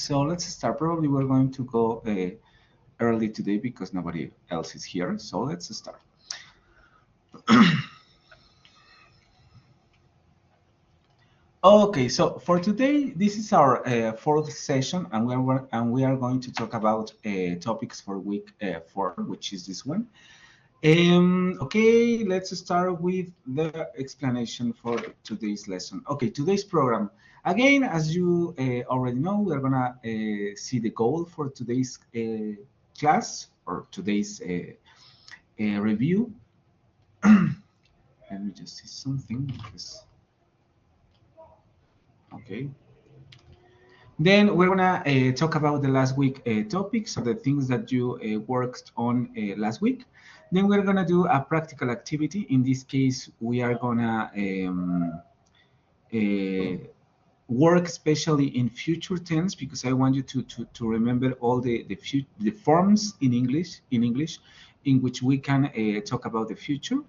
So let's start. Probably we're going to go early today because nobody else is here. So let's start. Okay, so for today, this is our fourth session, and we are going to talk about topics for week 4, which is this one. Okay, let's start with the explanation for today's lesson. Okay, today's program. Again, as you already know, we're gonna see the goal for today's class or today's review. Let me just see something because, okay. Then we're gonna talk about the last week topics or the things that you worked on last week. Then we're gonna do a practical activity. In this case, we are gonna work especially in future tense because I want you to remember all the forms in English in which we can talk about the future.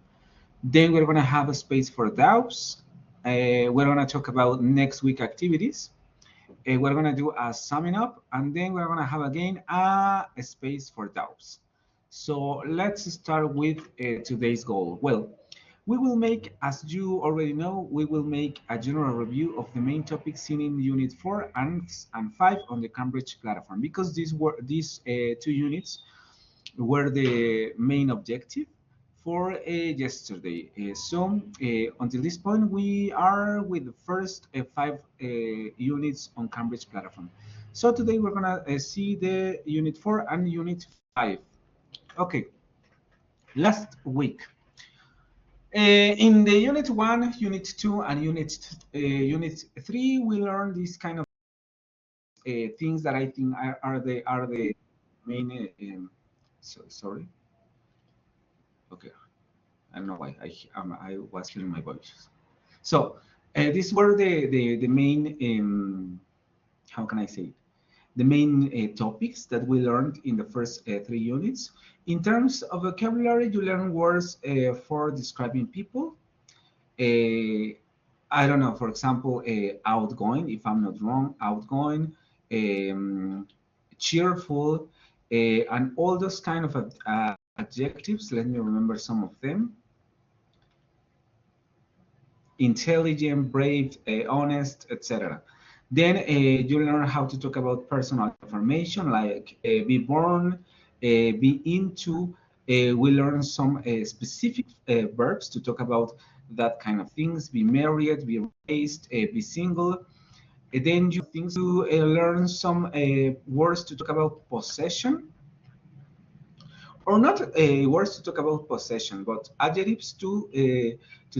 Then we're gonna have a space for doubts. We're gonna talk about next week activities. We're going to do a summing up, and then we're going to have again a space for doubts. So let's start with today's goal. Well, we will make, as you already know, we will make a general review of the main topics seen in Unit 4 and 5 on the Cambridge platform, because these 2 units were the main objective for yesterday. Until this point, we are with the first 5 units on Cambridge platform. So today we're gonna see the Unit 4 and Unit 5. Okay, last week. In the Unit 1, Unit 2, and Unit 3, we learned these kind of things that I think are the main. Sorry. Okay. I don't know why I was hearing my voice. So these were the main how can I say it? The main topics that we learned in the first 3 units. In terms of vocabulary, you learn words for describing people. I don't know, for example, outgoing, if I'm not wrong, outgoing, cheerful, and all those kind of adjectives. Let me remember some of them. Intelligent, brave, honest, etc. Then you learn how to talk about personal information like be born, be into. We learn some specific verbs to talk about that kind of things. Be married, be raised, be single. Then you things to learn some words to talk about possession, or not words to talk about possession, but adjectives to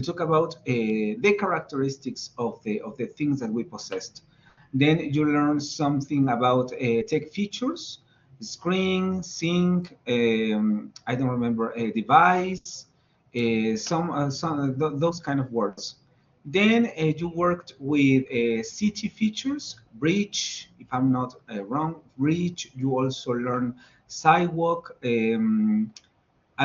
talk about the characteristics of the things that we possessed. Then you learn something about tech features, screen, sync, I don't remember, a device, those kind of words. Then you worked with city features, bridge, if I'm not wrong, bridge. You also learn sidewalk. I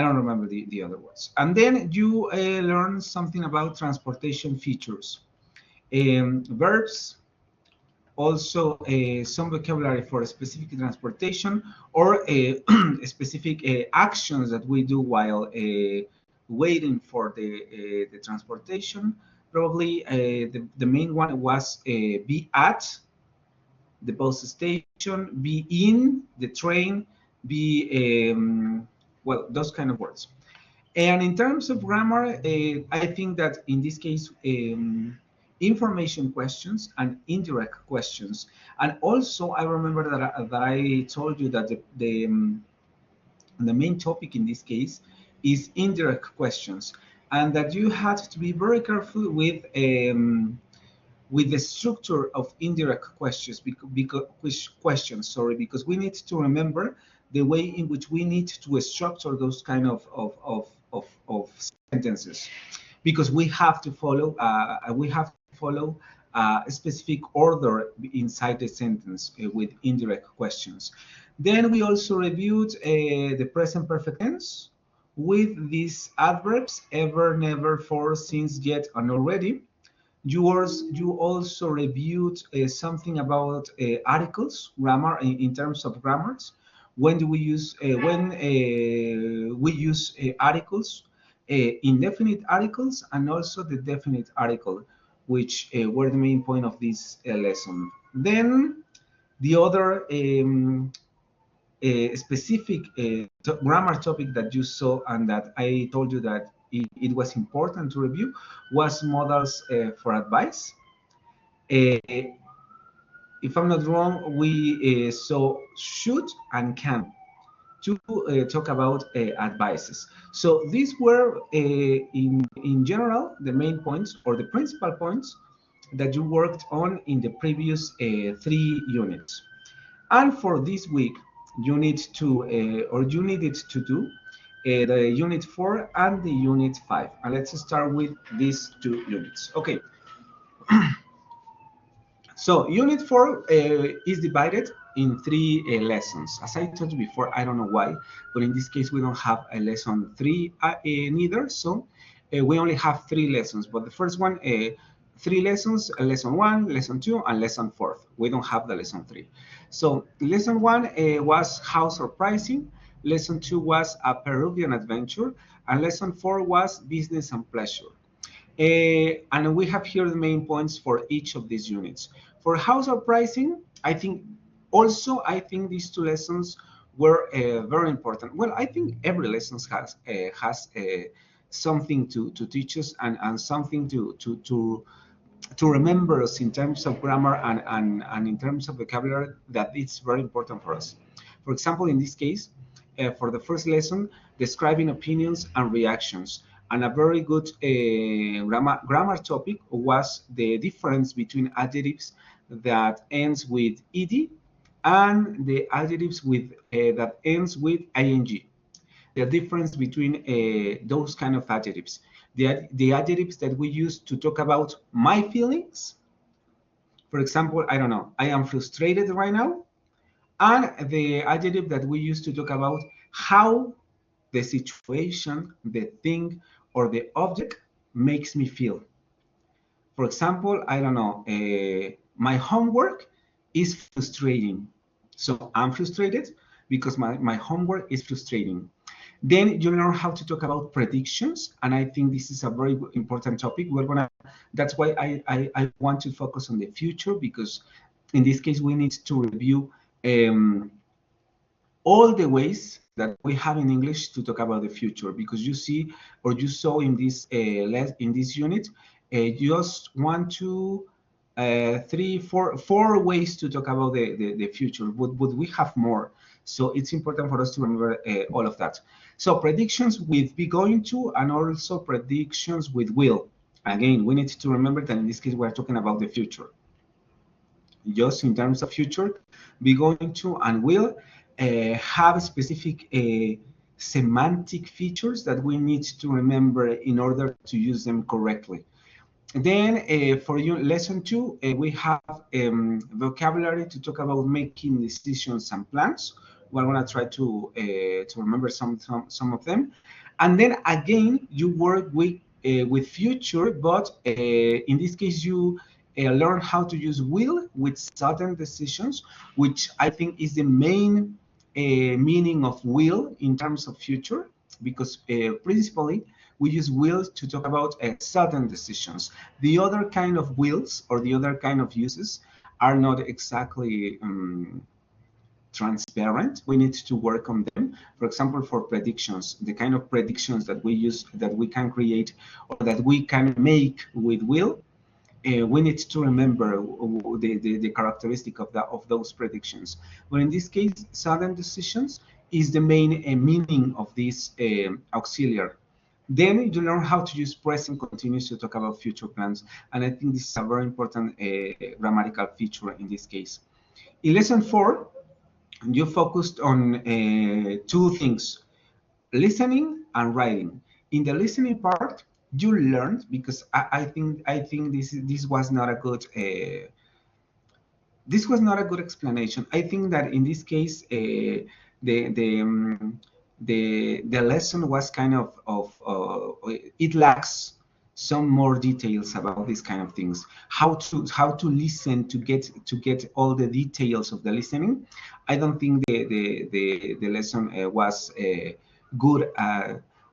don't remember the other words. And then you learn something about transportation features, verbs, also some vocabulary for specific transportation or specific actions that we do while waiting for the transportation. Probably the main one was be at the bus station, be in the train, be, well, those kind of words. And in terms of grammar, I think that in this case, information questions and indirect questions. And also, I remember that I told you that the main topic in this case is indirect questions, and that you had to be very careful with the structure of indirect questions, because we need to remember the way in which we need to structure those kind of sentences, because we have to follow a specific order inside the sentence with indirect questions. Then we also reviewed the present perfect tense with these adverbs ever, never, for, since, yet, and already. You also reviewed something about articles, grammar in terms of grammars. When do we use when we use articles, indefinite articles, and also the definite article, which were the main point of this lesson. Then the other specific grammar topic that you saw and that I told you that it was important to review was modals for advice. Uh, if I'm not wrong, we saw should and can to talk about advices. So these were, in general, the main points or the principal points that you worked on in the previous 3 units. And for this week, you need to, or you needed to do the unit 4 and the unit 5. And let's start with these 2 units. Okay, so unit 4 is divided in 3 lessons. As I told you before, I don't know why, but in this case we don't have a lesson 3 neither. So we only have 3 lessons. But the first one, 3 lessons: lesson 1, lesson 2, and lesson 4. We don't have the lesson 3. So lesson 1 was house or pricing. Lesson 2 was a Peruvian adventure, and lesson 4 was business and pleasure. And we have here the main points for each of these units. For household pricing, I think these 2 lessons were very important. Well, I think every lesson has something to teach us and something to remember us in terms of grammar and in terms of vocabulary that it's very important for us. For example, in this case, for the first lesson, describing opinions and reactions. And a very good grammar topic was the difference between adjectives that ends with ed and the adjectives that ends with ing. The difference between those kind of adjectives. The adjectives that we use to talk about my feelings. For example, I don't know, I am frustrated right now. And the adjective that we use to talk about how the situation, the thing, or the object makes me feel. For example, I don't know, my homework is frustrating. So I'm frustrated because my homework is frustrating. Then you learn how to talk about predictions, and I think this is a very important topic. That's why I want to focus on the future, because in this case we need to review all the ways that we have in English to talk about the future, because you see, or you saw in this unit, just 1, 2, 3, 4 ways to talk about the future, but we have more. So it's important for us to remember all of that. So predictions with be going to, and also predictions with will. Again, we need to remember that in this case we're talking about the future. Just in terms of future, be going to and will have specific semantic features that we need to remember in order to use them correctly. Then for you, lesson 2, we have vocabulary to talk about making decisions and plans. We're going to try to remember some of them. And then again, you work with future, but in this case, you learn how to use will with sudden decisions, which I think is the main meaning of will in terms of future, because principally we use will to talk about sudden decisions. The other kind of wills or the other kind of uses are not exactly transparent. We need to work on them. For example, for predictions, the kind of predictions that we use, that we can create or that we can make with will, we need to remember the characteristic of those predictions. But in this case, sudden decisions is the main meaning of this auxiliary. Then you learn how to use present continuous to talk about future plans. And I think this is a very important grammatical feature in this case. In lesson 4, you focused on 2 things, listening and writing. In the listening part, you learned, because I think this was not a good explanation. I think that in this case the lesson was kind of it lacks some more details about these kind of things, how to listen to get all the details of the listening. I don't think the lesson was good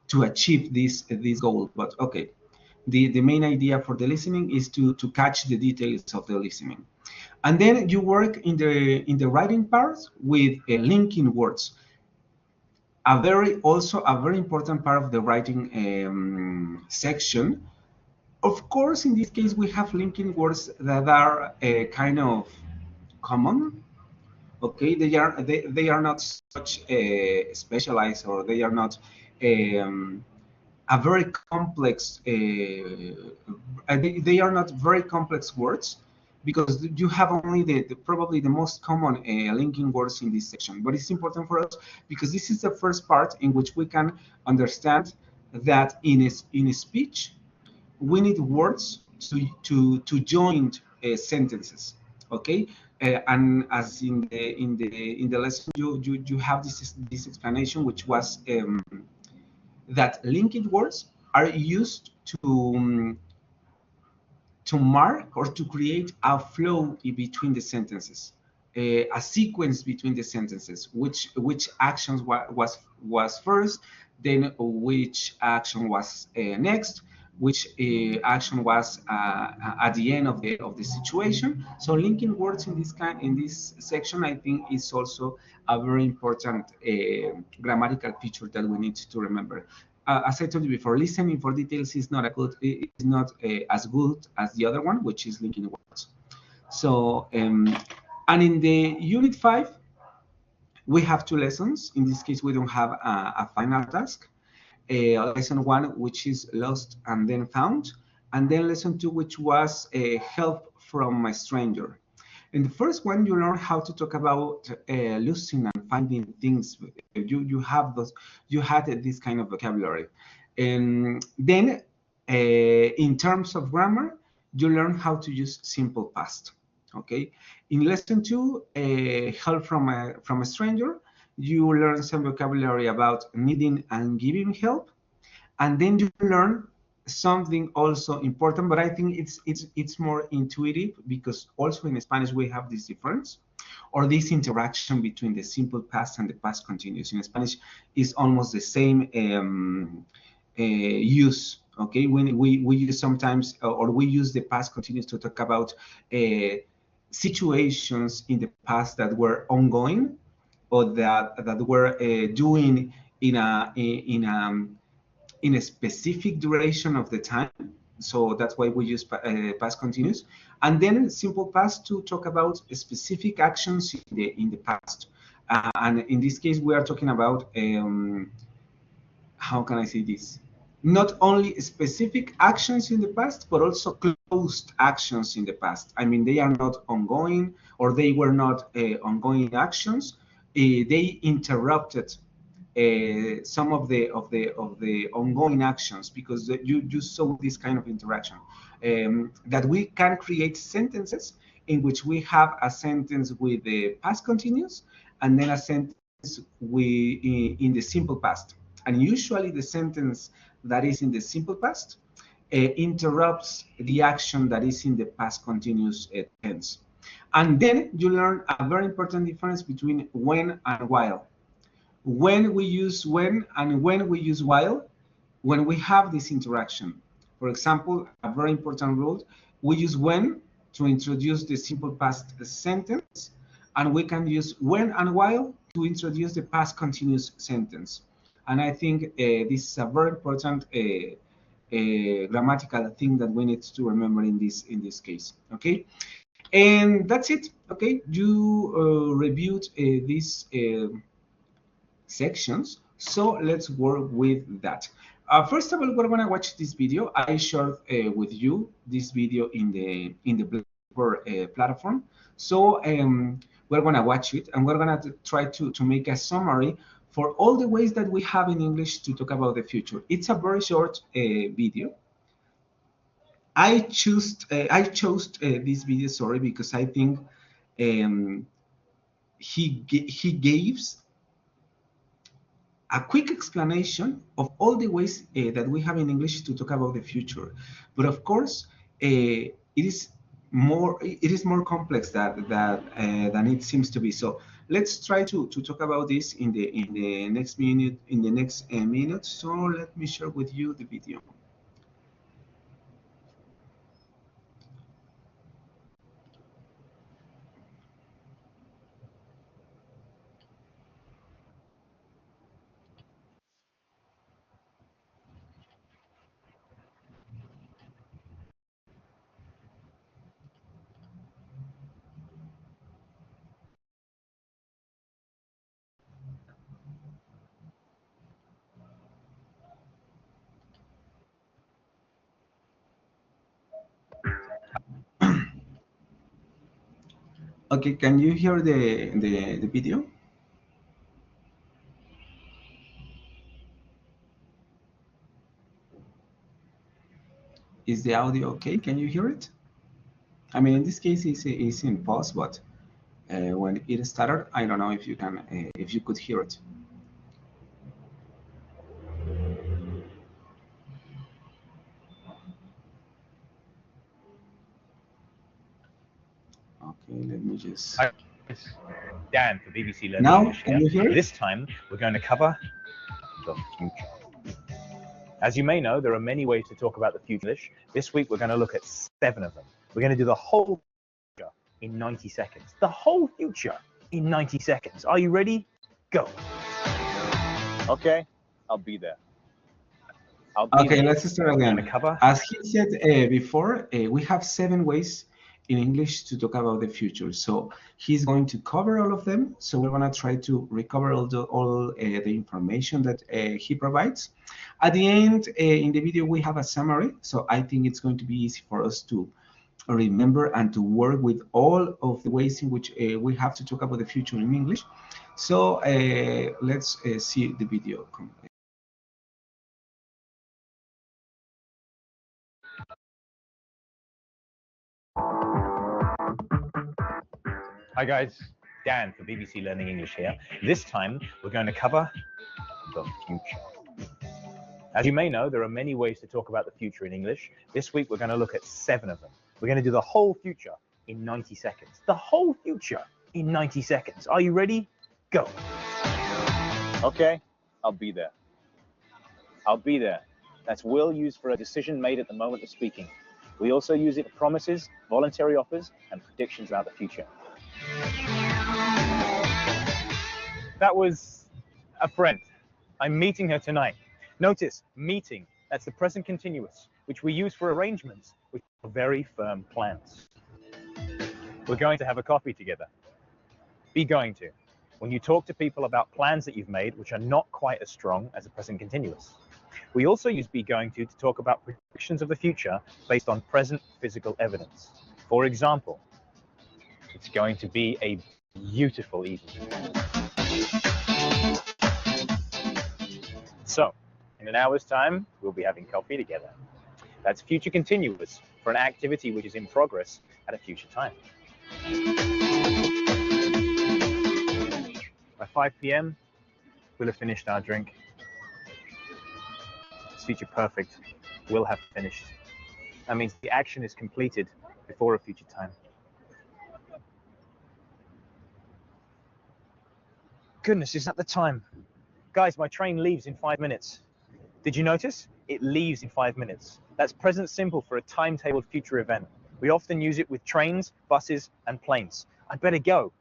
to achieve this goal, but okay. The main idea for the listening is to catch the details of the listening. And then you work in the writing part with linking words. Also a very important part of the writing section. Of course, in this case, we have linking words that are kind of common. Okay, they are not such specialized, or they are not a very complex. They are not very complex words, because you have only probably the most common linking words in this section. But it's important for us because this is the first part in which we can understand that in a speech we need words to join sentences. Okay, and as in the lesson, you have this explanation, which was that linked words are used to mark or to create a flow in between the sentences, a sequence between the sentences, which actions was first, then which action was next, which action was at the end of the situation. So linking words in this section, I think, is also a very important grammatical feature that we need to remember. As I told you before, listening for details is not as good as the other one, which is linking words. So, and in the unit 5, we have 2 lessons. In this case, we don't have a final task. Lesson 1, which is lost and then found, and then lesson 2, which was help from a stranger. In the first one, you learn how to talk about losing and finding things. You had this kind of vocabulary, and then in terms of grammar, you learn how to use simple past. Okay. In lesson 2, help from a stranger, you learn some vocabulary about needing and giving help, and then you learn something also important, but I think it's more intuitive, because also in Spanish we have this difference, or this interaction between the simple past and the past continuous. In Spanish is almost the same use. Okay, when we use sometimes, or we use the past continuous to talk about situations in the past that were ongoing, or that were doing in a specific duration of the time. So that's why we use past continuous. And then simple past to talk about specific actions in the past. And in this case, we are talking about, how can I say this? Not only specific actions in the past, but also closed actions in the past. I mean, they are not ongoing, or they were not ongoing actions. They interrupted some of the ongoing actions, because you saw this kind of interaction, that we can create sentences in which we have a sentence with the past continuous, and then a sentence in the simple past. And usually the sentence that is in the simple past interrupts the action that is in the past continuous tense. And then you learn a very important difference between when and while. When we use when and when we use while, when we have this interaction. For example, a very important rule, we use when to introduce the simple past sentence, and we can use when and while to introduce the past continuous sentence. And I think this is a very important grammatical thing that we need to remember in this case. Okay, and that's it. Okay, you reviewed these sections, so let's work with that. First of all, we're going to watch this video. I shared with you this video in the Blackboard platform. So we're going to watch it, and we're going to try to make a summary for all the ways that we have in English to talk about the future. It's a very short video. I chose this video, sorry, because I think he gives a quick explanation of all the ways that we have in English to talk about the future. But of course, it is more complex than it seems to be. So let's try to talk about this in the next minute. So let me share with you the video. Okay, can you hear the video? Is the audio okay? Can you hear it? I mean, in this case, it's in pause, but when it started, I don't know if you can, if you could hear it. Okay, let me just. Hi, it's Dan for BBC Learning Now, English can you hear it? This time, we're going to cover the future. As you may know, there are many ways to talk about the future. This week, we're going to look at 7 of them. We're going to do the whole future in 90 seconds. The whole future in 90 seconds. Are you ready? Go. Okay, I'll be there. Okay, let's start again. Cover. As he said before, we have 7 ways in English to talk about the future. So he's going to cover all of them. So we're going to try to recover all the information that he provides. At the end, in the video, we have a summary. So I think it's going to be easy for us to remember and to work with all of the ways in which we have to talk about the future in English. So let's see the video. Hi guys, Dan for BBC Learning English here. This time we're going to cover the future. As you may know, there are many ways to talk about the future in English. This week we're going to look at 7 of them. We're going to do the whole future in 90 seconds. The whole future in 90 seconds. Are you ready? Go. Okay, I'll be there. I'll be there. That's will used for a decision made at the moment of speaking. We also use it for promises, voluntary offers, and predictions about the future. That was a friend. I'm meeting her tonight. Notice, meeting, that's the present continuous, which we use for arrangements, which are very firm plans. We're going to have a coffee together. Be going to. When you talk to people about plans that you've made, which are not quite as strong as the present continuous. We also use be going to talk about predictions of the future based on present physical evidence. For example, it's going to be a beautiful evening. So, in an hour's time, we'll be having coffee together. That's future continuous for an activity which is in progress at a future time. By 5 p.m., we'll have finished our drink. It's future perfect. We'll have finished. That means the action is completed before a future time. Goodness, is that the time? Guys, my train leaves in 5 minutes. Did you notice? It leaves in 5 minutes. That's present simple for a timetabled future event. We often use it with trains, buses, and planes. I'd better go.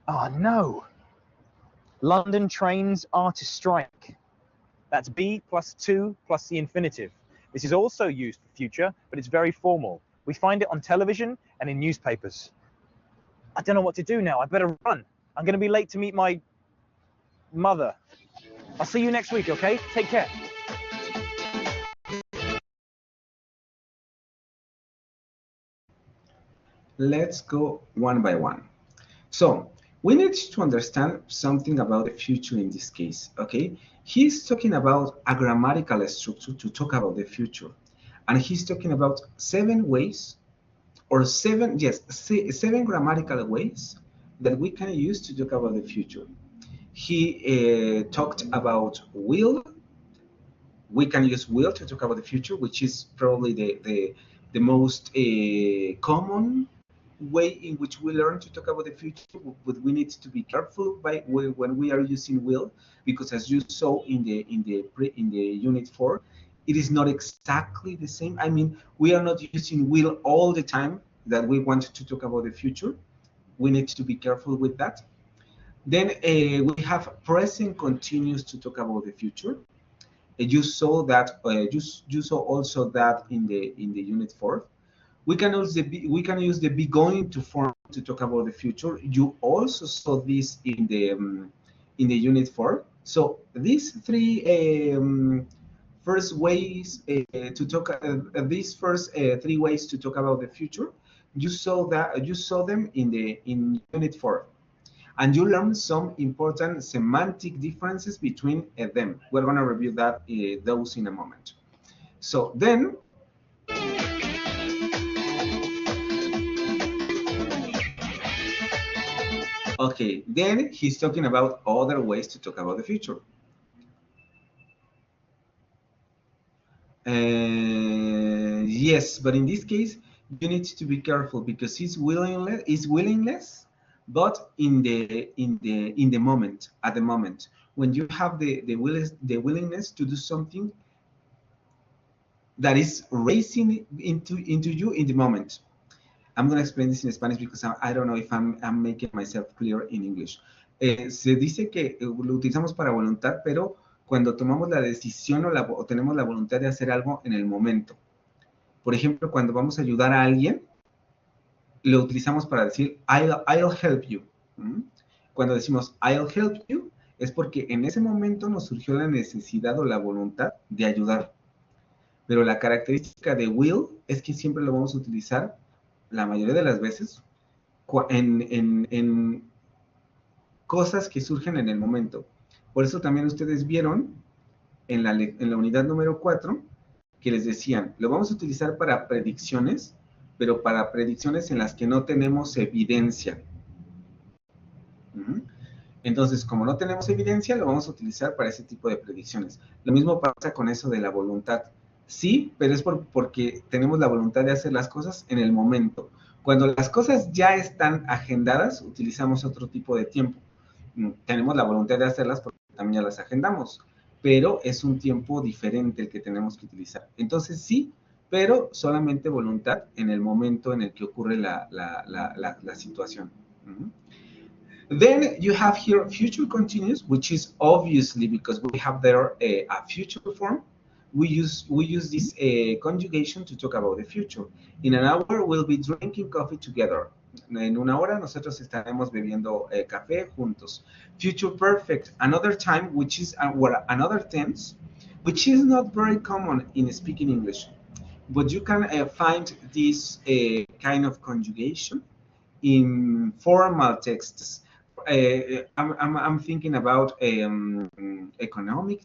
Oh no. London trains are to strike. That's be plus to plus the infinitive. This is also used for future, but it's very formal. We find it on television and in newspapers. I don't know what to do now. I better run. I'm going to be late to meet my mother. I'll see you next week, okay? Take care. Let's go one by one. So we need to understand something about the future in this case, okay? He's talking about a grammatical structure to talk about the future. And he's talking about 7 ways, or 7 grammatical ways that we can use to talk about the future. He talked about will. We can use will to talk about the future, which is probably the most common way in which we learn to talk about the future, but we need to be careful when we are using will, because as you saw in the unit 4, it is not exactly the same. I mean, we are not using will all the time that we want to talk about the future. We need to be careful with that. Then we have present continuous to talk about the future. You saw that. You saw also that in the unit 4. We can use the be going to form to talk about the future. You also saw this in the unit 4. So these three first ways to talk. These first three ways to talk about the future. You saw them in unit 4, and you learn some important semantic differences between them. We're going to review those in a moment. So then, okay, then he's talking about other ways to talk about the future. Yes, but in this case, you need to be careful because he's willingness, but in the moment, at the moment, when you have the willingness to do something that is raising into you in the moment. I'm going to explain this in Spanish because I don't know if I'm making myself clear in English. Se dice que lo utilizamos para voluntad, pero cuando tomamos la decisión o tenemos la voluntad de hacer algo en el momento. Por ejemplo, cuando vamos a ayudar a alguien, lo utilizamos para decir, I'll help you. Cuando decimos, I'll help you, es porque en ese momento nos surgió la necesidad o la voluntad de ayudar. Pero la característica de will es que siempre lo vamos a utilizar, la mayoría de las veces, en cosas que surgen en el momento. Por eso también ustedes vieron en la unidad número 4 que les decían, lo vamos a utilizar para predicciones, pero para predicciones en las que no tenemos evidencia. Entonces, como no tenemos evidencia, lo vamos a utilizar para ese tipo de predicciones. Lo mismo pasa con eso de la voluntad. Sí, pero es porque tenemos la voluntad de hacer las cosas en el momento. Cuando las cosas ya están agendadas, utilizamos otro tipo de tiempo. Tenemos la voluntad de hacerlas porque también ya las agendamos, pero es un tiempo diferente el que tenemos que utilizar. Entonces sí, pero solamente voluntad en el momento en el que ocurre la situación. Then you have here future continuous, which is obviously because we have there a future form. We use this conjugation to talk about the future. In an hour, we'll be drinking coffee together. En una hora nosotros estaremos bebiendo café juntos. Future perfect, another time, which is another tense, which is not very common in speaking English, but you can find this kind of conjugation in formal texts. I'm thinking about economic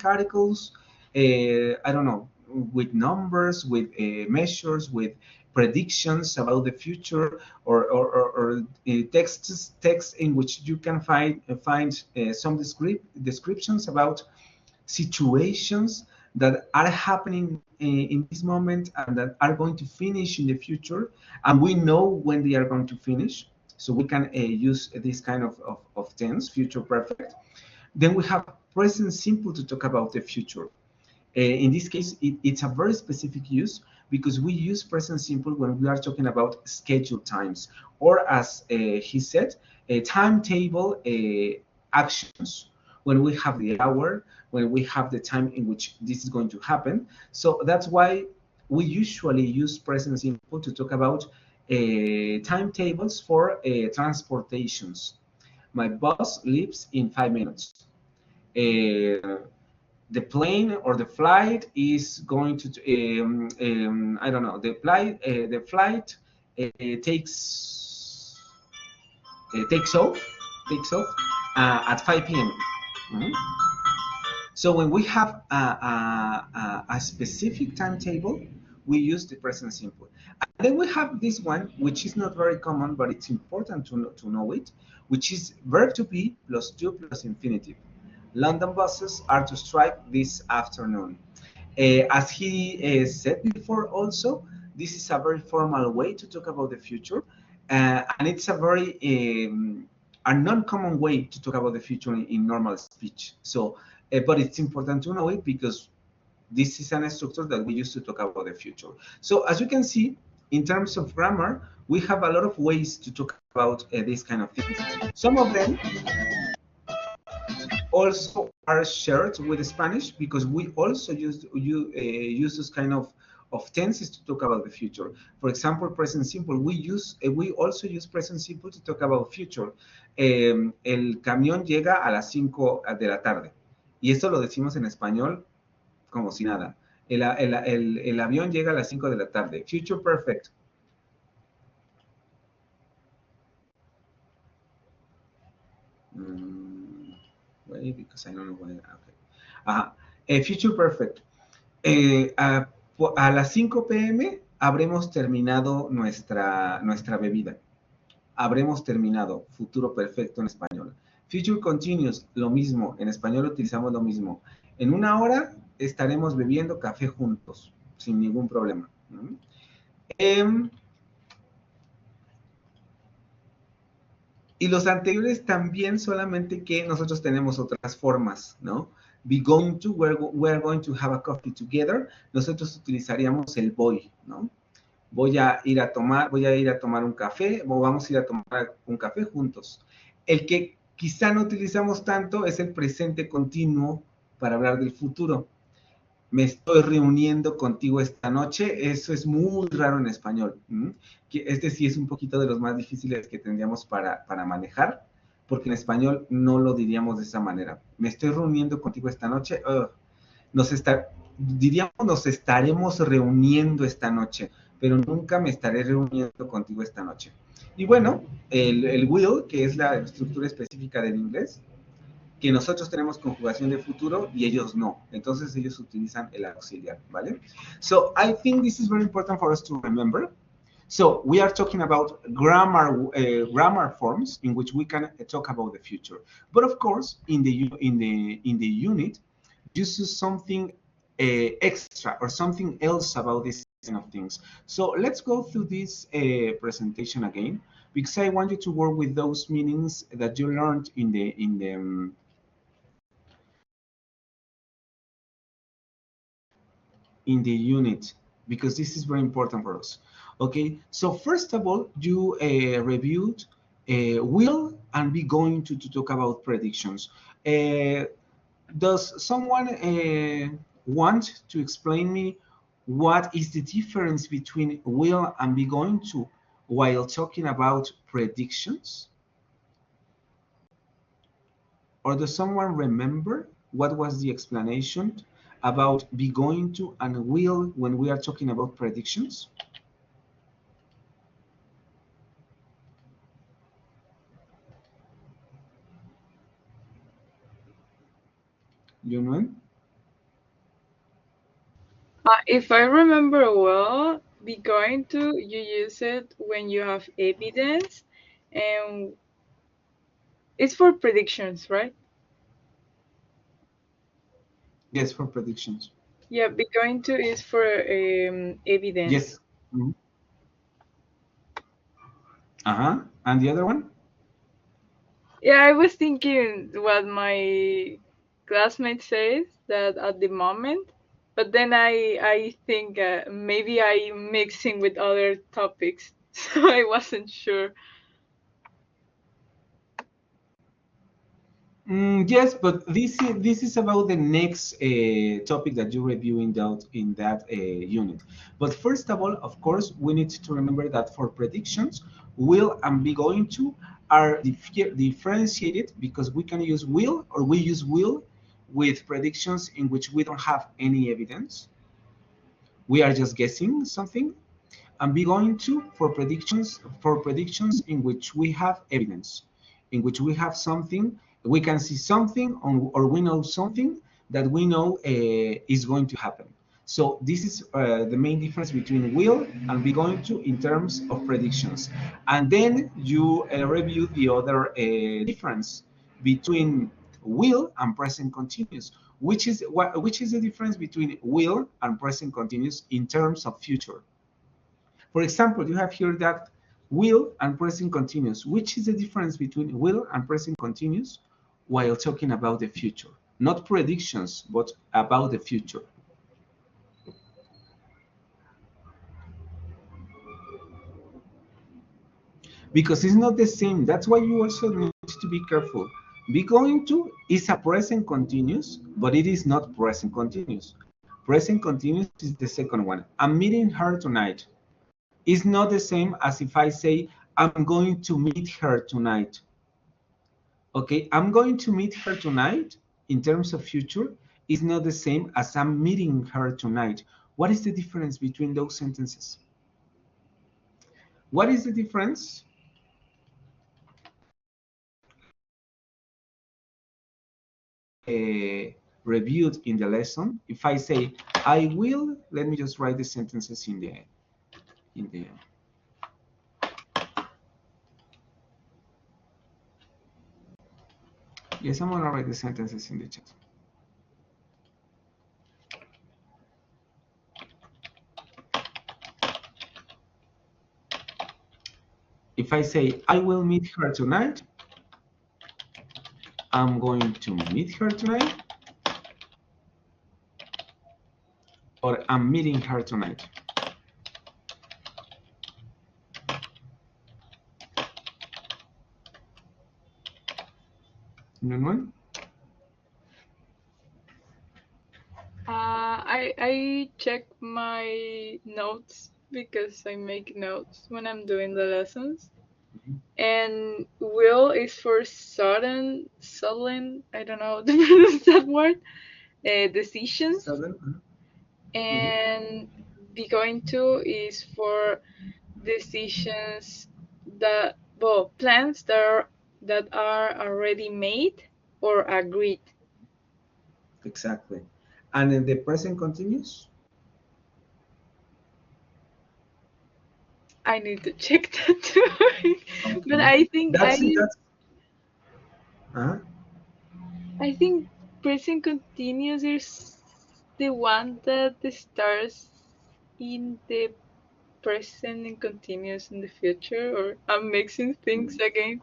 articles. I don't know, with numbers, with measures, with predictions about the future, or texts in which you can find some descriptions about situations that are happening in this moment and that are going to finish in the future, and we know when they are going to finish. So we can use this kind of tense, future perfect. Then we have present simple to talk about the future. In this case, it's a very specific use because we use present simple when we are talking about scheduled times, or as he said, a timetable actions. When we have the hour, when we have the time in which this is going to happen. So that's why we usually use present simple to talk about timetables for transportations. My bus leaves in 5 minutes. The plane or the flight is going to I don't know, the flight takes off at 5 p.m. So when we have a specific timetable, we use the present simple. And Then we have this one, which is not very common, but it's important to know it, which is verb to be plus to plus infinitive. London buses are to strike this afternoon. As he said before also, this is a very formal way to talk about the future, and it's a non-common way to talk about the future in normal speech. So, but it's important to know it because this is a structure that we use to talk about the future. So as you can see, in terms of grammar, we have a lot of ways to talk about these kind of things. Some of them also are shared with Spanish because we also use this kind of tenses to talk about the future. For example, present simple. We also use present simple to talk about future. El camión llega a las 5 de la tarde. Y esto lo decimos en español como si nada. El avión llega a las 5 de la tarde. Future perfect. Wait, because I don't know why. Okay. Future perfect. A las 5 p.m. habremos terminado nuestra bebida. Habremos terminado. Futuro perfecto en español. Future continuous, lo mismo. En español utilizamos lo mismo. En una hora estaremos bebiendo café juntos, sin ningún problema. Y los anteriores también, solamente que nosotros tenemos otras formas, ¿no? Be going to, we're going to have a coffee together. Nosotros utilizaríamos el voy, ¿no? Voy a ir a tomar un café, o vamos a ir a tomar un café juntos. El que quizá no utilizamos tanto es el presente continuo para hablar del futuro. Me estoy reuniendo contigo esta noche. Eso es muy raro en español. Este sí es un poquito de los más difíciles que tendríamos para manejar, porque en español no lo diríamos de esa manera. Me estoy reuniendo contigo esta noche. Diríamos nos estaremos reuniendo esta noche, pero nunca me estaré reuniendo contigo esta noche. Y bueno, el will, que es la estructura específica del inglés, que nosotros tenemos conjugación de futuro y ellos no. Entonces ellos utilizan el auxiliar, ¿vale? So I think this is very important for us to remember. So we are talking about grammar forms in which we can talk about the future. But of course, in the unit, you see something extra or something else about this kind of things. So let's go through this presentation again, because I want you to work with those meanings that you learned in the unit, because this is very important for us. Okay, so first of all, you reviewed will and be going to talk about predictions. Does someone want to explain me what is the difference between will and be going to while talking about predictions? Or does someone remember what was the explanation about be going to and will when we are talking about predictions? You know? If I remember well, be going to, you use it when you have evidence, and it's for predictions, right? Yes, for predictions. Yeah, be going to is for evidence. Yes. And the other one? Yeah, I was thinking what my classmate says that at the moment, but then I think maybe I'm mixing with other topics, so I wasn't sure. Yes, but this is about the next topic that you review in that unit. But first of all, of course, we need to remember that for predictions, will and be going to are differentiated, because we can use will, or we use will with predictions in which we don't have any evidence. We are just guessing something. And be going to for predictions in which we have evidence, in which we have something, we can see something or we know something that we know is going to happen. So this is the main difference between will and be going to in terms of predictions. And then you review the other difference between will and present continuous. Which is the difference between will and present continuous in terms of future? For example, you have here that will and present continuous. Which is the difference between will and present continuous while talking about the future? Not predictions, but about the future. Because it's not the same. That's why you also need to be careful. Be going to is a present continuous, but it is not present continuous. Present continuous is the second one. I'm meeting her tonight. It's not the same as if I say, I'm going to meet her tonight. Okay, I'm going to meet her tonight in terms of future is not the same as I'm meeting her tonight. What is the difference between those sentences? What is the difference? Reviewed in the lesson. If I say, I will, let me just write the sentences in the yes, I'm gonna write the sentences in the chat. If I say, I will meet her tonight, I'm going to meet her tonight, or I'm meeting her tonight. Anyone? I check my notes because I make notes when I'm doing the lessons. And will is for sudden, I don't know to pronounce that word, decisions. And be going to is for decisions that, well, plans that are already made or agreed. Exactly. And in the present continuous? I need to check that too. Okay. But I think that's I think present continuous is the one that starts in the present and continues in the future, or I'm mixing things again.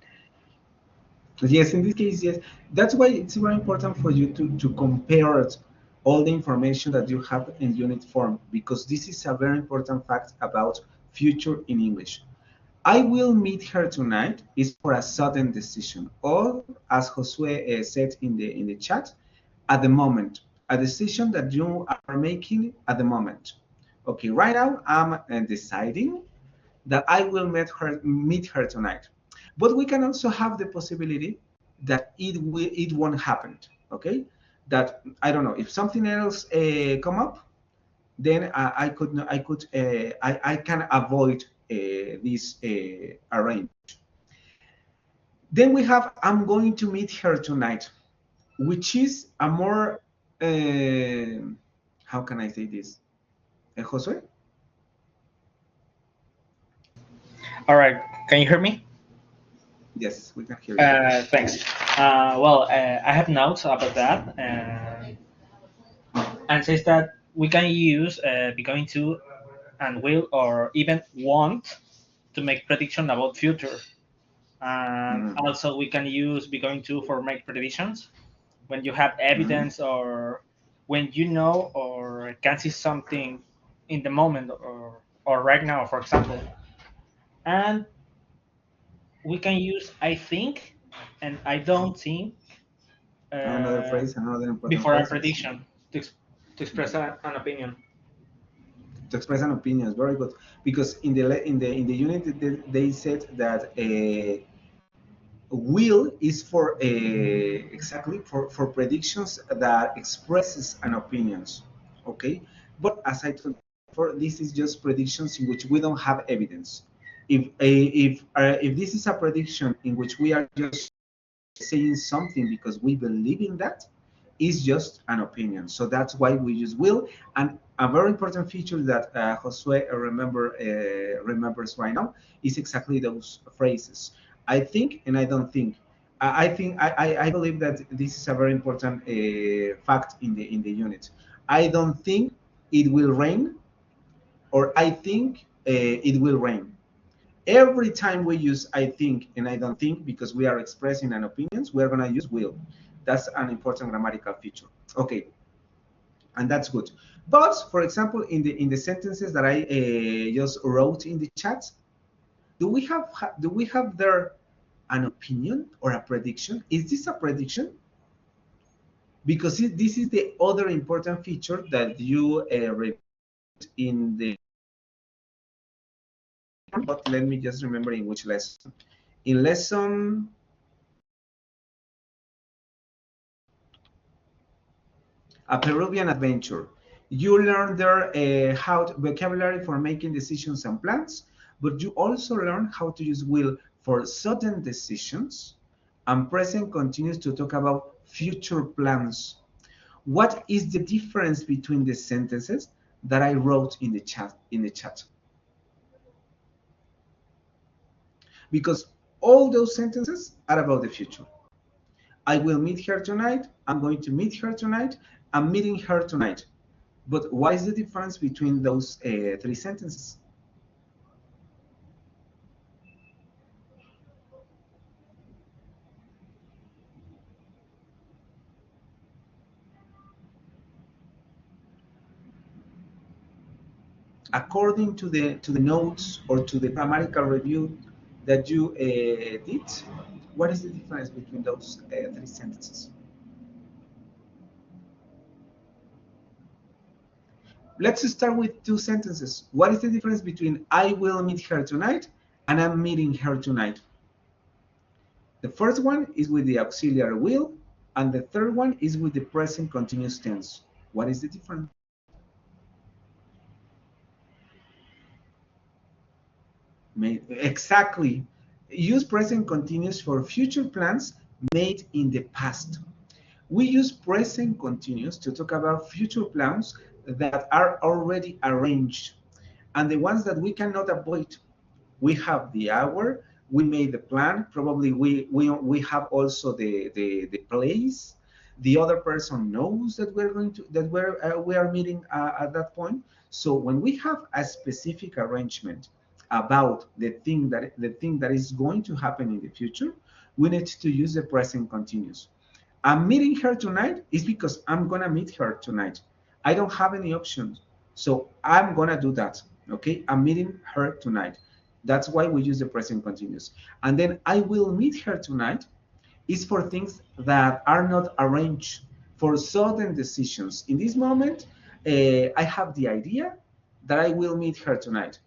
Yes, in this case, yes. That's why it's very important for you to compare all the information that you have in unit form, because this is a very important fact about future in English. I will meet her tonight is for a sudden decision, or as Josue said in the chat, at the moment, a decision that you are making at the moment. Okay, right now I'm deciding that I will meet her tonight. But we can also have the possibility that it won't happen. Okay, that I don't know if something else come up, then I can avoid this arrange. Then we have I'm going to meet her tonight, which is a more how can I say this, Josue? All right, can you hear me? Yes, we can hear you. Thanks. Well, I have notes about that, and says that we can use becoming to and will or even want to make prediction about future. And also we can use becoming to for make predictions when you have evidence or when you know or can see something in the moment or right now, for example. And we can use I think and I don't think Another phrase, another important before a phrase. prediction to express an opinion. To express an opinion is very good, because in the unit they said that will is for exactly for predictions that expresses an opinions. Okay, but as I told you before, this is just predictions in which we don't have evidence. If this is a prediction in which we are just saying something because we believe in that, is just an opinion. So that's why we use will. And a very important feature that Josue remembers right now is exactly those phrases. I think and I don't think. I believe that this is a very important fact in the unit. I don't think it will rain, or I think it will rain. Every time we use I think and I don't think, because we are expressing an opinions, we're going to use will. That's an important grammatical feature. Okay, and that's good. But for example, in the sentences that I just wrote in the chat, do we have there an opinion or a prediction? Is this a prediction? Because this is the other important feature that you read in the. But let me just remember in which lesson. In lesson A Peruvian Adventure, you learn there vocabulary for making decisions and plans, but you also learn how to use will for sudden decisions, and present continues to talk about future plans. What is the difference between the sentences that I wrote in the chat? Because all those sentences are about the future. I will meet her tonight. I'm going to meet her tonight. I'm meeting her tonight. But what is the difference between those three sentences? According to the notes or to the grammatical review that you did, what is the difference between those three sentences? Let's start with two sentences. What is the difference between I will meet her tonight and I'm meeting her tonight? The first one is with the auxiliary will, and the third one is with the present continuous tense. What is the difference? Exactly. Use present continuous for future plans made in the past. We use present continuous to talk about future plans that are already arranged and the ones that we cannot avoid. We have the hour, we made the plan, probably we have also the place. The other person knows that we are meeting at that point. So when we have a specific arrangement about the thing that is going to happen in the future, we need to use the present continuous. I'm meeting her tonight is because I'm gonna meet her tonight. I don't have any options, so I'm gonna do that. Okay, I'm meeting her tonight. That's why we use the present continuous. And then I will meet her tonight is for things that are not arranged, for sudden decisions. In this moment, I have the idea that I will meet her tonight,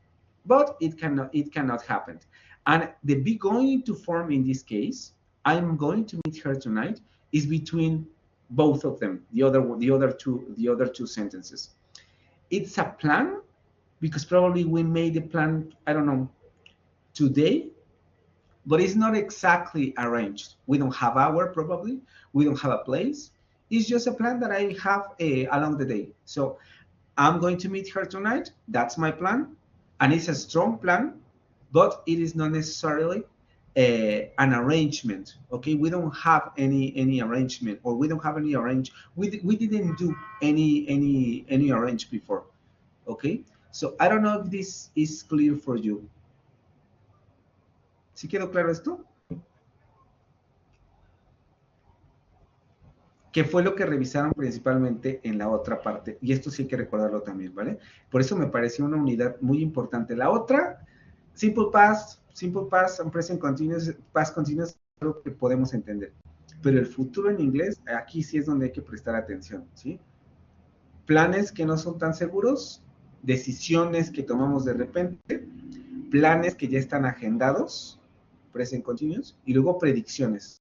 but it cannot happen. And the be going to form in this case, I'm going to meet her tonight, is between both of them, the other two sentences. It's a plan because probably we made a plan, I don't know, today, but it's not exactly arranged. We don't have hour probably, we don't have a place. It's just a plan that I have along the day. So I'm going to meet her tonight. That's my plan, and it's a strong plan, but it is not necessarily an arrangement. Okay, we don't have any arrangement, or we don't have any arrange. We didn't do any arrange before. Okay, so I don't know if this is clear for you. ¿Sí quedó claro esto? Que fue lo que revisaron principalmente en la otra parte, y esto sí hay que recordarlo también, ¿vale? Por eso me pareció una unidad muy importante. La otra, simple past, and present continuous, past continuous, creo que podemos entender. Pero el futuro en inglés, aquí sí es donde hay que prestar atención, ¿sí? Planes que no son tan seguros, decisiones que tomamos de repente, planes que ya están agendados, present continuous, y luego predicciones.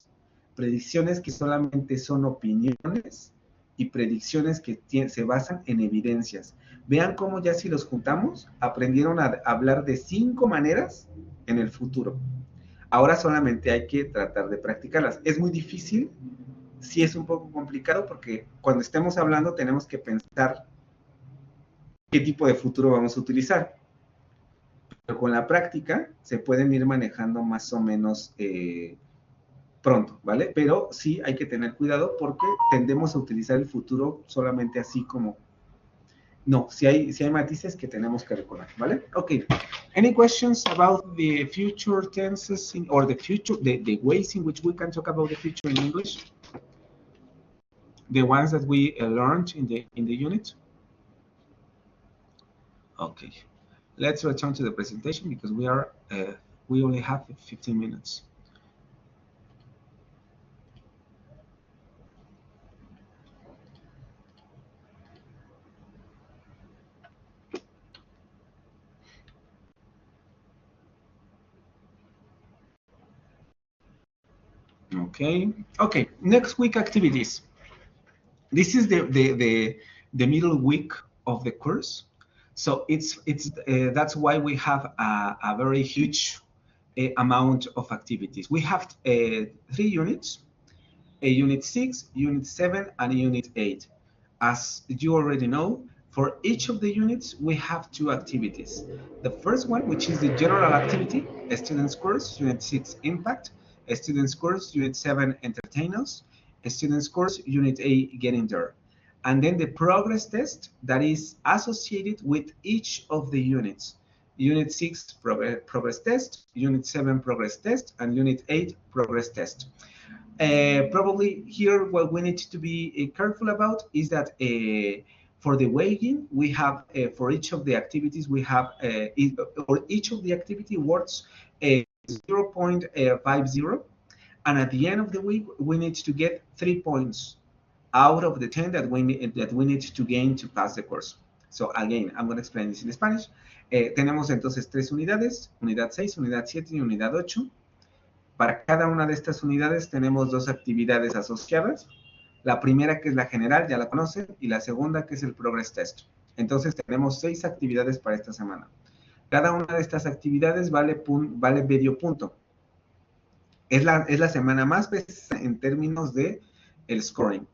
Predicciones que solamente son opiniones y predicciones que se basan en evidencias. Vean cómo ya si los juntamos, aprendieron a hablar de 5 maneras en el futuro. Ahora solamente hay que tratar de practicarlas. Es muy difícil, sí es un poco complicado porque cuando estemos hablando tenemos que pensar qué tipo de futuro vamos a utilizar. Pero con la práctica se pueden ir manejando más o menos pronto, ¿vale? Pero sí hay que tener cuidado porque tendemos a utilizar el futuro solamente así como... No, si hay matices que tenemos que recordar, ¿vale? Okay. Any questions about the future tenses or the future, the ways in which we can talk about the future in English? The ones that we learned in the unit? Okay. Let's return to the presentation because we only have 15 minutes. Okay. Next week activities. This is the middle week of the course, so it's that's why we have a very huge amount of activities. We have 3 units: a Unit 6, Unit 7, and Unit 8. As you already know, for each of the units, we have 2 activities. The first one, which is the general activity, a student's course, Unit 6, Impact, a student's course, Unit 7, Entertain Us, a student's course, Unit 8, Getting There. And then the progress test that is associated with each of the units. Unit 6 progress test, Unit 7 progress test, and Unit 8 progress test. Probably here what we need to be careful about is that for the weighting we have for each of the activities we have or each of the activity worth 0.50, and at the end of the week we need to get 3 points out of the 10 that we need to gain to pass the course. So again, I'm going to explain this in Spanish. Tenemos entonces 3 unidades, unidad 6, unidad 7 y unidad 8. Para cada una de estas unidades tenemos 2 actividades asociadas. La primera, que es la general, ya la conocen, y la segunda, que es el Progress Test. Entonces tenemos 6 actividades para esta semana. Cada una de estas actividades vale medio punto. Es la semana más pesada en términos de el scoring.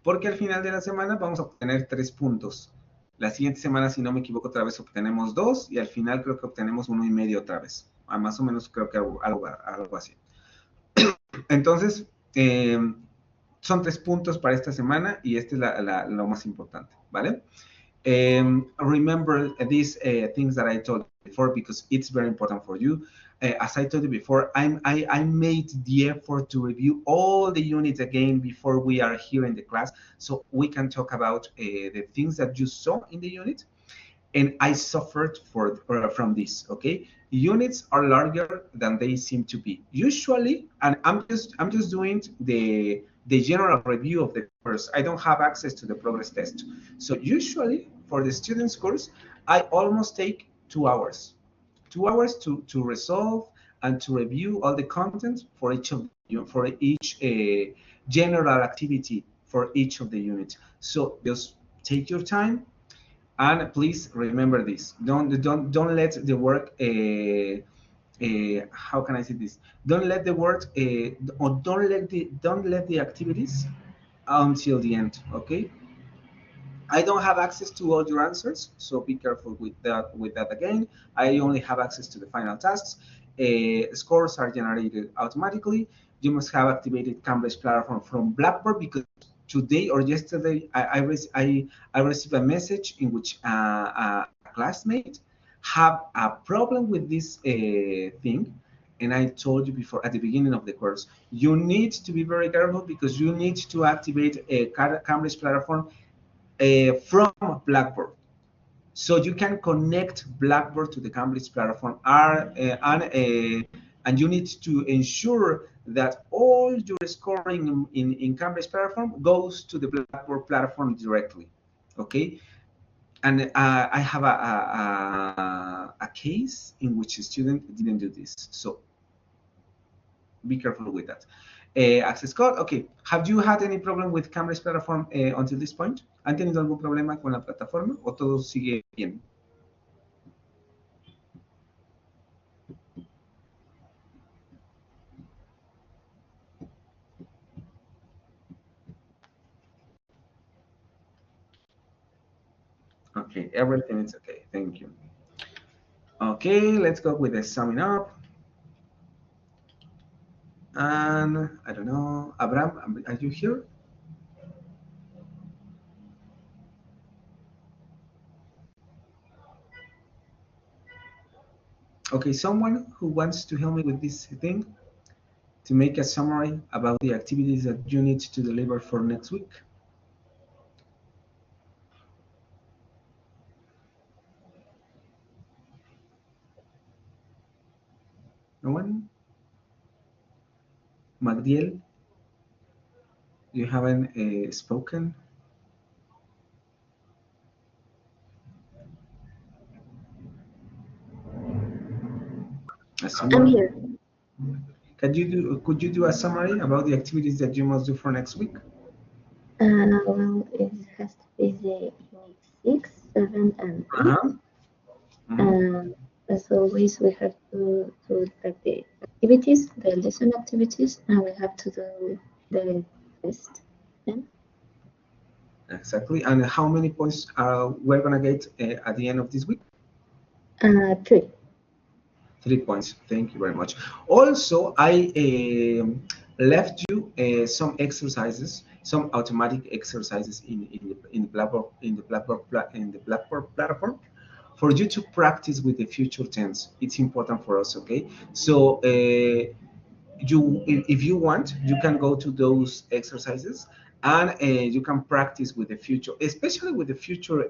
Porque al final de la semana vamos a obtener 3 puntos. La siguiente semana, si no me equivoco, otra vez obtenemos 2 y al final creo que obtenemos 1,5 otra vez. Más o menos creo que algo así. Entonces, son 3 puntos para esta semana y este es lo más importante, ¿vale? Remember these things that I told you before because it's very important for you. As I told you before, I made the effort to review all the units again before we are here in the class, so we can talk about the things that you saw in the unit. And I suffered from this. Okay, units are larger than they seem to be usually, and I'm just doing the general review of the course. I don't have access to the progress test, so usually for the student's course, I almost take 2 hours, 2 hours to resolve and to review all the content for each general activity for each of the units. So just take your time. And please remember this: don't let the work how can I say this? Don't let the work or don't let the activities until the end. Okay. I don't have access to all your answers, so be careful with that again. I only have access to the final tasks. Scores are generated automatically. You must have activated Cambridge platform from Blackboard because today or yesterday I received a message in which a classmate have a problem with this thing. And I told you before at the beginning of the course, you need to be very careful because you need to activate a Cambridge platform from Blackboard. So you can connect Blackboard to the Cambridge platform and you need to ensure that all your scoring in Cambridge platform goes to the Blackboard platform directly. Okay. And I have a case in which a student didn't do this. So be careful with that. Access code. Okay. Have you had any problem with Cambridge platform until this point? ¿Han tenido algún problema con la plataforma o todo sigue bien? Okay, everything is okay. Thank you. Okay, let's go with the summing up. And I don't know, Abraham, are you here? Okay, someone who wants to help me with this thing to make a summary about the activities that you need to deliver for next week. No one? Magdiel, you haven't spoken? I'm here. Could you do a summary about the activities that you must do for next week? Well, it has to be the unit 6, 7, and 8. Uh-huh. Mhm. As always, we have to track the activities, the lesson activities, and we have to do the test. Yeah? Exactly. And how many points we're gonna get at the end of this week? 3. 3 points. Thank you very much. Also, I left you some exercises, some automatic exercises in the Blackboard platform for you to practice with the future tense. It's important for us. Okay. So if you want, you can go to those exercises and you can practice with the future, especially with the future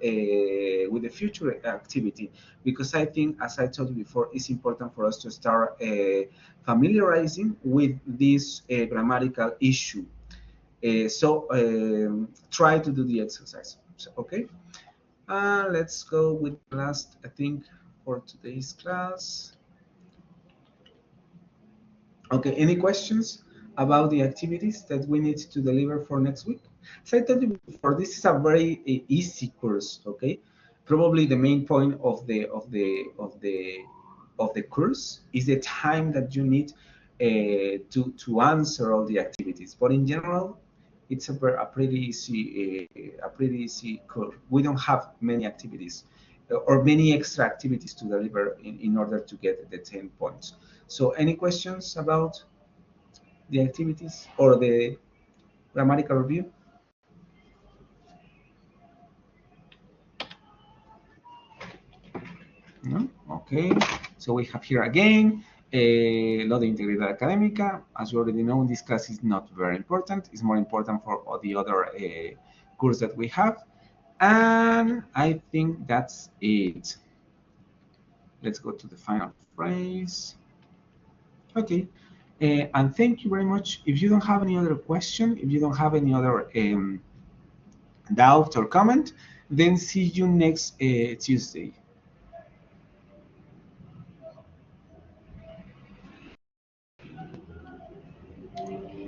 activity, because I think, as I told you before, it's important for us to start familiarizing with this grammatical issue. So try to do the exercise. So, okay, let's go with the last, I think, for today's class. Okay, any questions about the activities that we need to deliver for next week? As I told you before, this is a very easy course. Okay, probably the main point of the course is the time that you need to answer all the activities. But in general, it's a pretty easy course. We don't have many activities or many extra activities to deliver in order to get the 10 points. So any questions about the activities or the grammatical review? No? Okay. So we have here again, Lo de Integridad Académica. As you already know, this class is not very important. It's more important for all the other course that we have. And I think that's it. Let's go to the final phrase. Okay. And thank you very much. If you don't have any other question, if you don't have any other doubt or comment, then see you next Tuesday.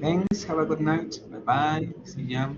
Thanks. Have a good night. Bye bye. See ya.